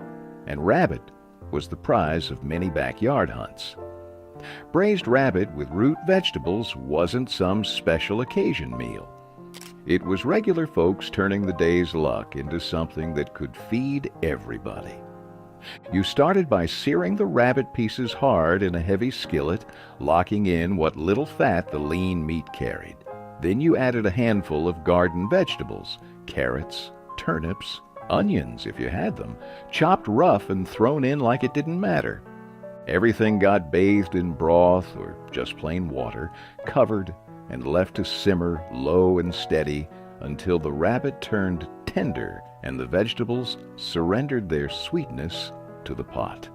and rabbit was the prize of many backyard hunts. Braised rabbit with root vegetables wasn't some special occasion meal. It was regular folks turning the day's luck into something that could feed everybody. You started by searing the rabbit pieces hard in a heavy skillet, locking in what little fat the lean meat carried. Then you added a handful of garden vegetables, carrots, turnips, onions if you had them, chopped rough and thrown in like it didn't matter. Everything got bathed in broth or just plain water, covered and left to simmer low and steady until the rabbit turned tender and the vegetables surrendered their sweetness to the pot.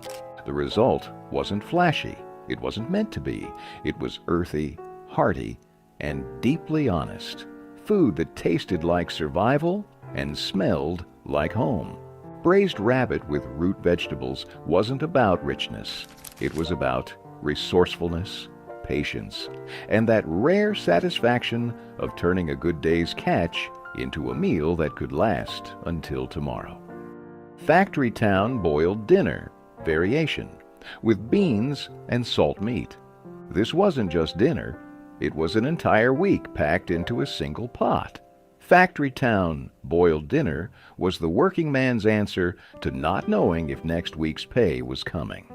The result wasn't flashy. It wasn't meant to be. It was earthy, hearty, and deeply honest. Food that tasted like survival and smelled like home. Braised rabbit with root vegetables wasn't about richness. It was about resourcefulness, patience, and that rare satisfaction of turning a good day's catch into a meal that could last until tomorrow. Factory Town boiled dinner, variation, with beans and salt meat. This wasn't just dinner. It was an entire week packed into a single pot. Factory Town boiled dinner was the working man's answer to not knowing if next week's pay was coming.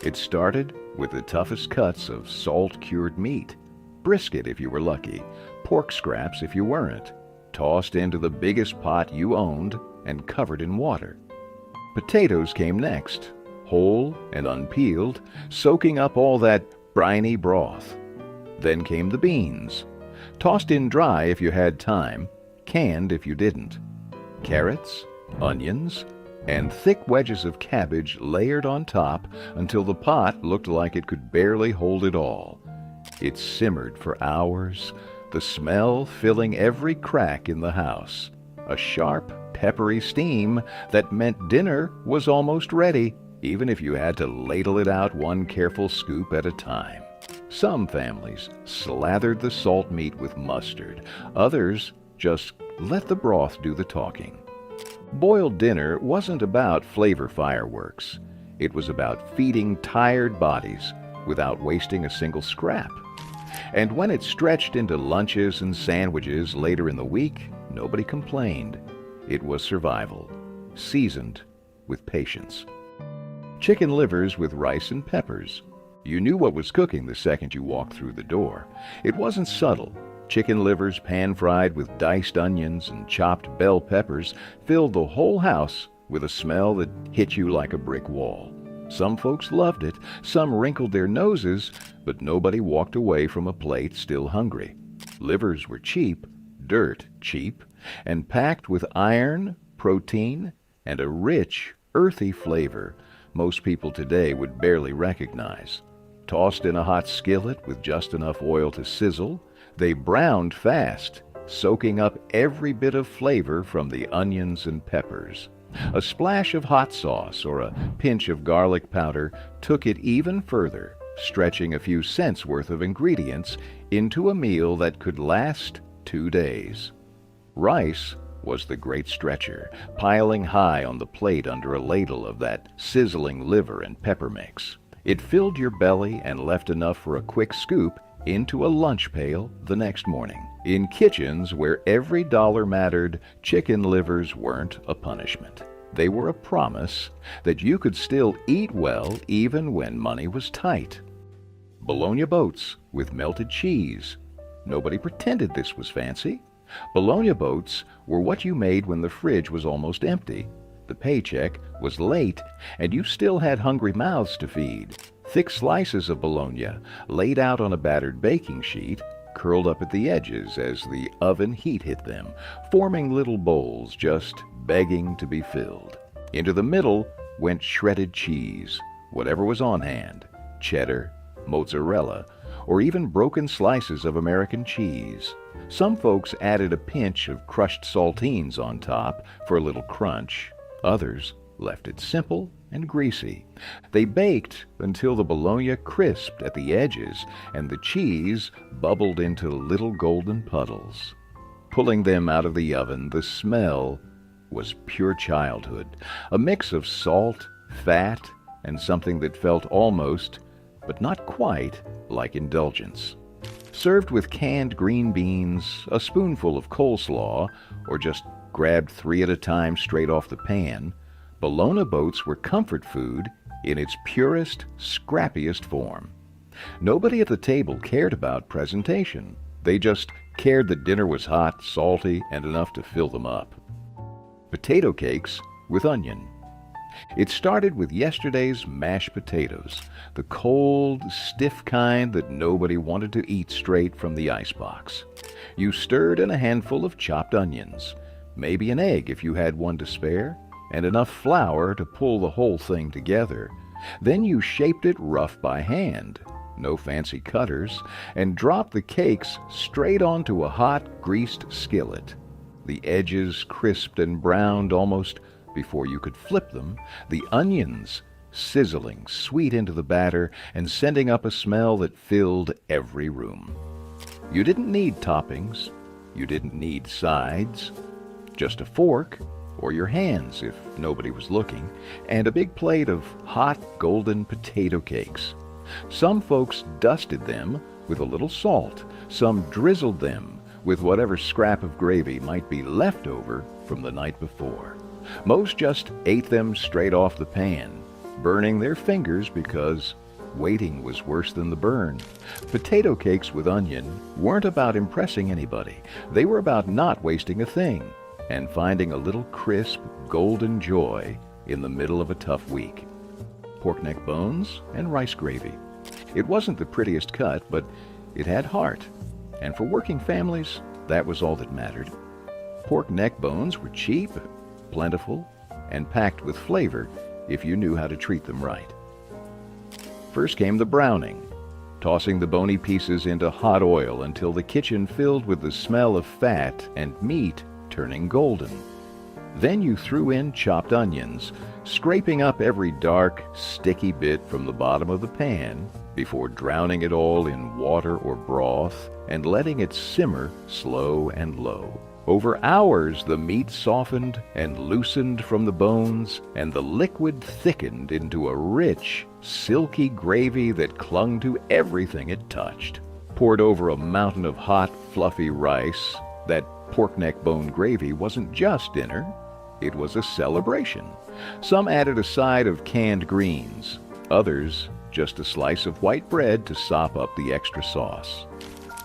It started with the toughest cuts of salt-cured meat, brisket if you were lucky, pork scraps if you weren't, tossed into the biggest pot you owned and covered in water. Potatoes came next, whole and unpeeled, soaking up all that briny broth. Then came the beans, tossed in dry if you had time, canned if you didn't. Carrots, onions, and thick wedges of cabbage layered on top until the pot looked like it could barely hold it all. It simmered for hours, the smell filling every crack in the house. A sharp, peppery steam that meant dinner was almost ready, even if you had to ladle it out one careful scoop at a time. Some families slathered the salt meat with mustard. Others just let the broth do the talking. Boiled dinner wasn't about flavor fireworks. It was about feeding tired bodies without wasting a single scrap. And when it stretched into lunches and sandwiches later in the week, nobody complained. It was survival, seasoned with patience. Chicken livers with rice and peppers. You knew what was cooking the second you walked through the door. It wasn't subtle. Chicken livers pan-fried with diced onions and chopped bell peppers filled the whole house with a smell that hit you like a brick wall. Some folks loved it, some wrinkled their noses, but nobody walked away from a plate still hungry. Livers were cheap, dirt cheap, and packed with iron, protein, and a rich, earthy flavor most people today would barely recognize. Tossed in a hot skillet with just enough oil to sizzle, they browned fast, soaking up every bit of flavor from the onions and peppers. A splash of hot sauce or a pinch of garlic powder took it even further, stretching a few cents worth of ingredients into a meal that could last 2 days. Rice was the great stretcher, piling high on the plate under a ladle of that sizzling liver and pepper mix. It filled your belly and left enough for a quick scoop into a lunch pail the next morning. In kitchens where every dollar mattered, chicken livers weren't a punishment. They were a promise that you could still eat well even when money was tight. Bologna boats with melted cheese. Nobody pretended this was fancy. Bologna boats were what you made when the fridge was almost empty. The paycheck was late, and you still had hungry mouths to feed. Thick slices of bologna, laid out on a battered baking sheet, curled up at the edges as the oven heat hit them, forming little bowls just begging to be filled. Into the middle went shredded cheese, whatever was on hand, cheddar, mozzarella, or even broken slices of American cheese. Some folks added a pinch of crushed saltines on top for a little crunch. Others left it simple and greasy. They baked until the bologna crisped at the edges and the cheese bubbled into little golden puddles. Pulling them out of the oven, the smell was pure childhood, a mix of salt, fat, and something that felt almost, but not quite, like indulgence. Served with canned green beans, a spoonful of coleslaw, or just grabbed 3 at a time straight off the pan, bologna boats were comfort food in its purest, scrappiest form. Nobody at the table cared about presentation. They just cared that dinner was hot, salty, and enough to fill them up. Potato cakes with onion. It started with yesterday's mashed potatoes, the cold, stiff kind that nobody wanted to eat straight from the icebox. You stirred in a handful of chopped onions, maybe an egg if you had one to spare, and enough flour to pull the whole thing together. Then you shaped it rough by hand, no fancy cutters, and dropped the cakes straight onto a hot, greased skillet. The edges crisped and browned almost before you could flip them, the onions sizzling sweet into the batter and sending up a smell that filled every room. You didn't need toppings. You didn't need sides. Just a fork, or your hands if nobody was looking, and a big plate of hot golden potato cakes. Some folks dusted them with a little salt. Some drizzled them with whatever scrap of gravy might be left over from the night before. Most just ate them straight off the pan, burning their fingers because waiting was worse than the burn. Potato cakes with onion weren't about impressing anybody. They were about not wasting a thing and finding a little crisp, golden joy in the middle of a tough week. Pork neck bones and rice gravy. It wasn't the prettiest cut, but it had heart. And for working families, that was all that mattered. Pork neck bones were cheap, plentiful, and packed with flavor if you knew how to treat them right. First came the browning, tossing the bony pieces into hot oil until the kitchen filled with the smell of fat and meat turning golden. Then you threw in chopped onions, scraping up every dark, sticky bit from the bottom of the pan before drowning it all in water or broth and letting it simmer slow and low. Over hours the meat softened and loosened from the bones, and the liquid thickened into a rich, silky gravy that clung to everything it touched. Poured over a mountain of hot, fluffy rice, that pork neck bone gravy wasn't just dinner, it was a celebration. Some added a side of canned greens, others just a slice of white bread to sop up the extra sauce.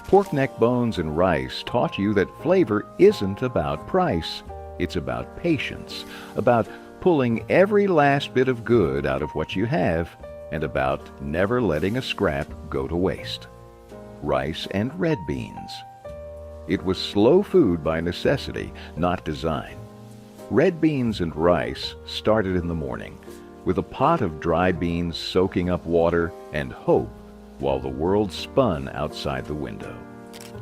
Pork neck bones and rice taught you that flavor isn't about price. It's about patience, about pulling every last bit of good out of what you have, and about never letting a scrap go to waste. Rice and red beans. It was slow food by necessity, not design. Red beans and rice started in the morning, with a pot of dry beans soaking up water and hope while the world spun outside the window.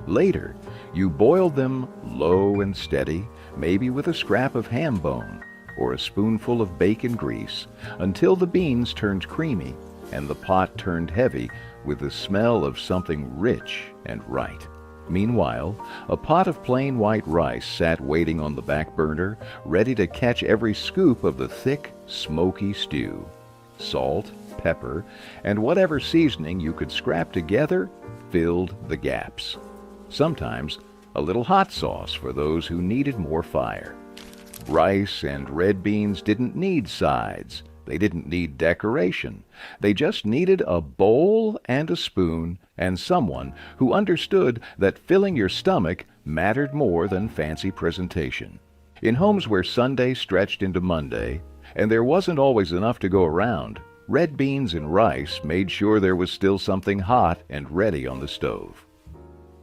Later, you boiled them low and steady, maybe with a scrap of ham bone or a spoonful of bacon grease, until the beans turned creamy and the pot turned heavy with the smell of something rich and right. Meanwhile, a pot of plain white rice sat waiting on the back burner, ready to catch every scoop of the thick, smoky stew. Salt, pepper, and whatever seasoning you could scrap together filled the gaps. Sometimes a little hot sauce for those who needed more fire. Rice and red beans didn't need sides. They didn't need decoration. They just needed a bowl and a spoon and someone who understood that filling your stomach mattered more than fancy presentation. In homes where Sunday stretched into Monday, and there wasn't always enough to go around, red beans and rice made sure there was still something hot and ready on the stove.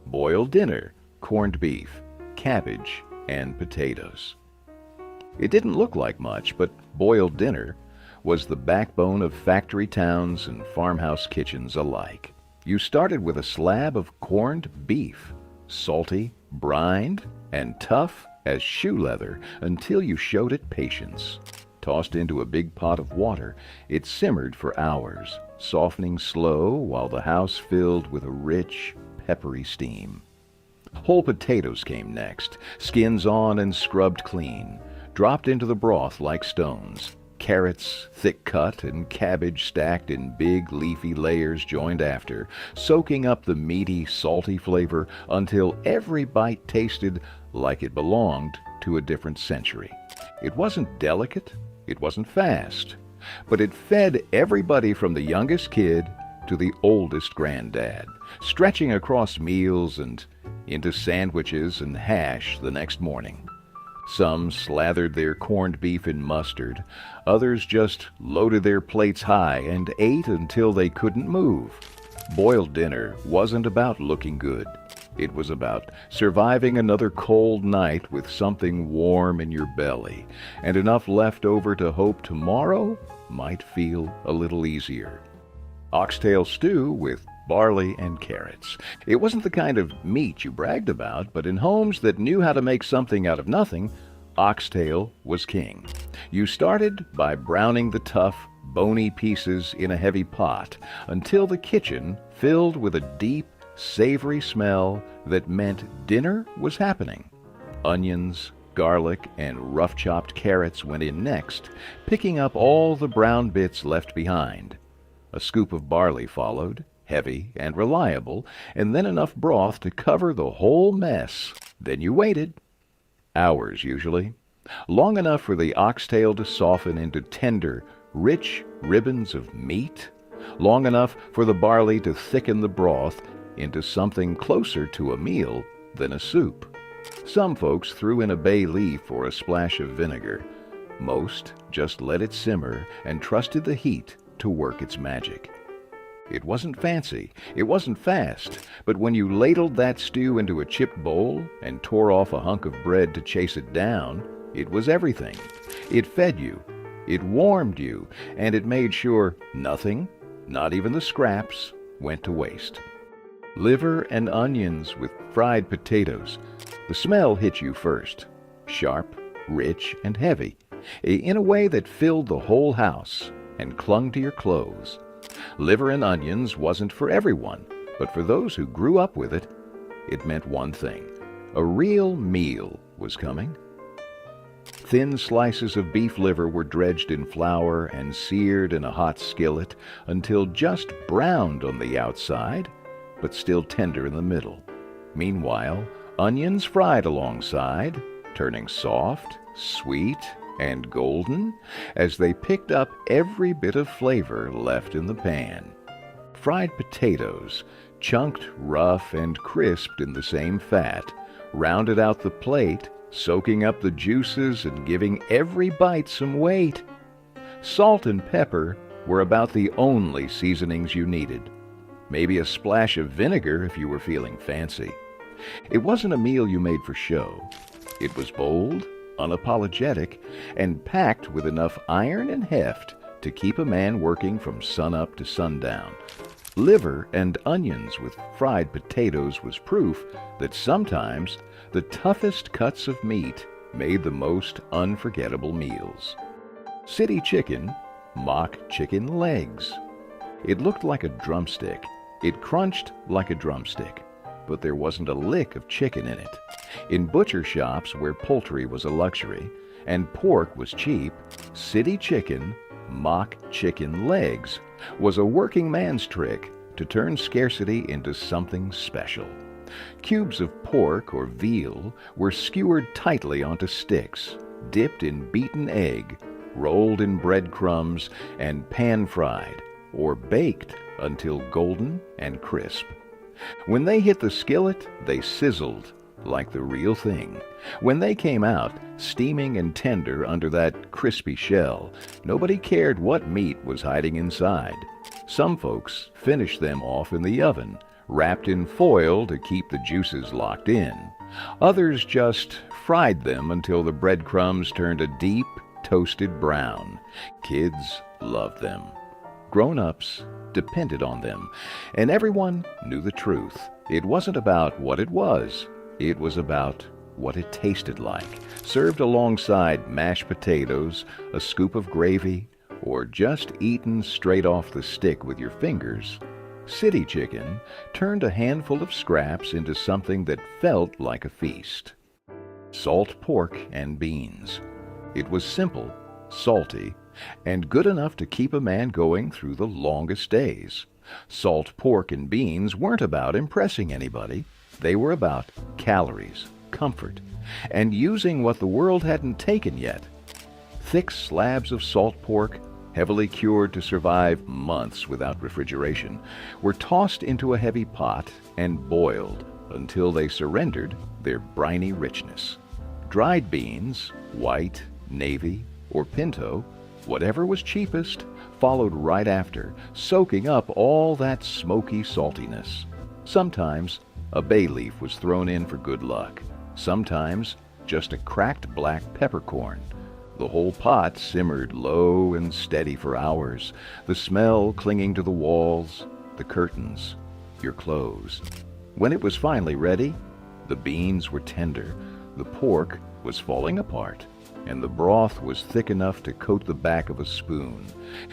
Boiled dinner, corned beef, cabbage, and potatoes. It didn't look like much, but boiled dinner was the backbone of factory towns and farmhouse kitchens alike. You started with a slab of corned beef, salty, brined, and tough as shoe leather until you showed it patience. Tossed into a big pot of water, it simmered for hours, softening slow while the house filled with a rich, peppery steam. Whole potatoes came next, skins on and scrubbed clean, dropped into the broth like stones. Carrots, thick cut, and cabbage stacked in big leafy layers joined after, soaking up the meaty, salty flavor until every bite tasted like it belonged to a different century. It wasn't delicate, it wasn't fast, but it fed everybody from the youngest kid to the oldest granddad, stretching across meals and into sandwiches and hash the next morning. Some slathered their corned beef in mustard. Others just loaded their plates high and ate until they couldn't move. Boiled dinner wasn't about looking good. It was about surviving another cold night with something warm in your belly and enough left over to hope tomorrow might feel a little easier. Oxtail stew with barley and carrots. It wasn't the kind of meat you bragged about, but in homes that knew how to make something out of nothing, oxtail was king. You started by browning the tough, bony pieces in a heavy pot until the kitchen filled with a deep, savory smell that meant dinner was happening. Onions, garlic, and rough-chopped carrots went in next, picking up all the brown bits left behind. A scoop of barley followed, heavy and reliable, and then enough broth to cover the whole mess. Then you waited. Hours, usually. Long enough for the oxtail to soften into tender, rich ribbons of meat. Long enough for the barley to thicken the broth into something closer to a meal than a soup. Some folks threw in a bay leaf or a splash of vinegar. Most just let it simmer and trusted the heat to work its magic. It wasn't fancy, it wasn't fast, but when you ladled that stew into a chipped bowl and tore off a hunk of bread to chase it down, it was everything. It fed you, it warmed you, and it made sure nothing, not even the scraps, went to waste. Liver and onions with fried potatoes. The smell hit you first, sharp, rich, and heavy, in a way that filled the whole house and clung to your clothes. Liver and onions wasn't for everyone, but for those who grew up with it, it meant one thing. A real meal was coming. Thin slices of beef liver were dredged in flour and seared in a hot skillet until just browned on the outside, but still tender in the middle. Meanwhile, onions fried alongside, turning soft, sweet, and golden as they picked up every bit of flavor left in the pan. Fried potatoes, chunked rough and crisped in the same fat, rounded out the plate, soaking up the juices and giving every bite some weight. Salt and pepper were about the only seasonings you needed. Maybe a splash of vinegar if you were feeling fancy. It wasn't a meal you made for show. It was bold, unapologetic, and packed with enough iron and heft to keep a man working from sunup to sundown. Liver and onions with fried potatoes was proof that sometimes the toughest cuts of meat made the most unforgettable meals. City chicken, mock chicken legs. It looked like a drumstick. It crunched like a drumstick, but there wasn't a lick of chicken in it. In butcher shops where poultry was a luxury and pork was cheap, city chicken, mock chicken legs, was a working man's trick to turn scarcity into something special. Cubes of pork or veal were skewered tightly onto sticks, dipped in beaten egg, rolled in breadcrumbs, and pan-fried or baked until golden and crisp. When they hit the skillet, they sizzled like the real thing. When they came out, steaming and tender under that crispy shell, nobody cared what meat was hiding inside. Some folks finished them off in the oven, wrapped in foil to keep the juices locked in. Others just fried them until the breadcrumbs turned a deep, toasted brown. Kids loved them. Grown-ups depended on them, and everyone knew the truth. It wasn't about what it was. It was about what it tasted like, served alongside mashed potatoes, a scoop of gravy, or just eaten straight off the stick with your fingers. City chicken turned a handful of scraps into something that felt like a feast. Salt pork and beans. It was simple, salty, and good enough to keep a man going through the longest days. Salt pork and beans weren't about impressing anybody. They were about calories, comfort, and using what the world hadn't taken yet. Thick slabs of salt pork, heavily cured to survive months without refrigeration, were tossed into a heavy pot and boiled until they surrendered their briny richness. Dried beans, white, navy, or pinto, whatever was cheapest, followed right after, soaking up all that smoky saltiness. Sometimes a bay leaf was thrown in for good luck. Sometimes just a cracked black peppercorn. The whole pot simmered low and steady for hours, the smell clinging to the walls, the curtains, your clothes. When it was finally ready, the beans were tender, the pork was falling apart, and the broth was thick enough to coat the back of a spoon.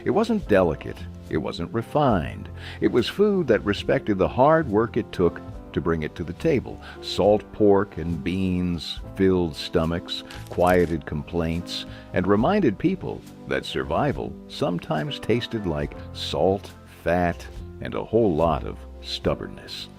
It wasn't delicate, it wasn't refined. It was food that respected the hard work it took to bring it to the table. Salt pork and beans filled stomachs, quieted complaints, and reminded people that survival sometimes tasted like salt, fat, and a whole lot of stubbornness.